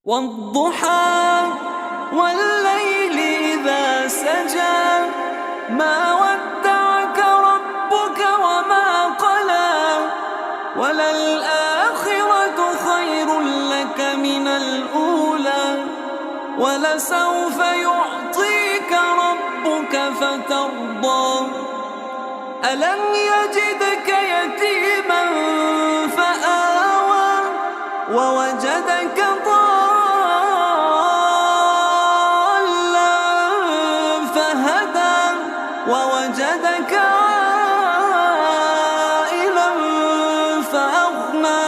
والضحى والليل إذا سجى ما ودعك ربك وما قلى وللآخرة خير لك من الأولى ولسوف يعطيك ربك فترضى ألم يجدك يتيما فآوى ووجدك ووجدك عائلا فأغنى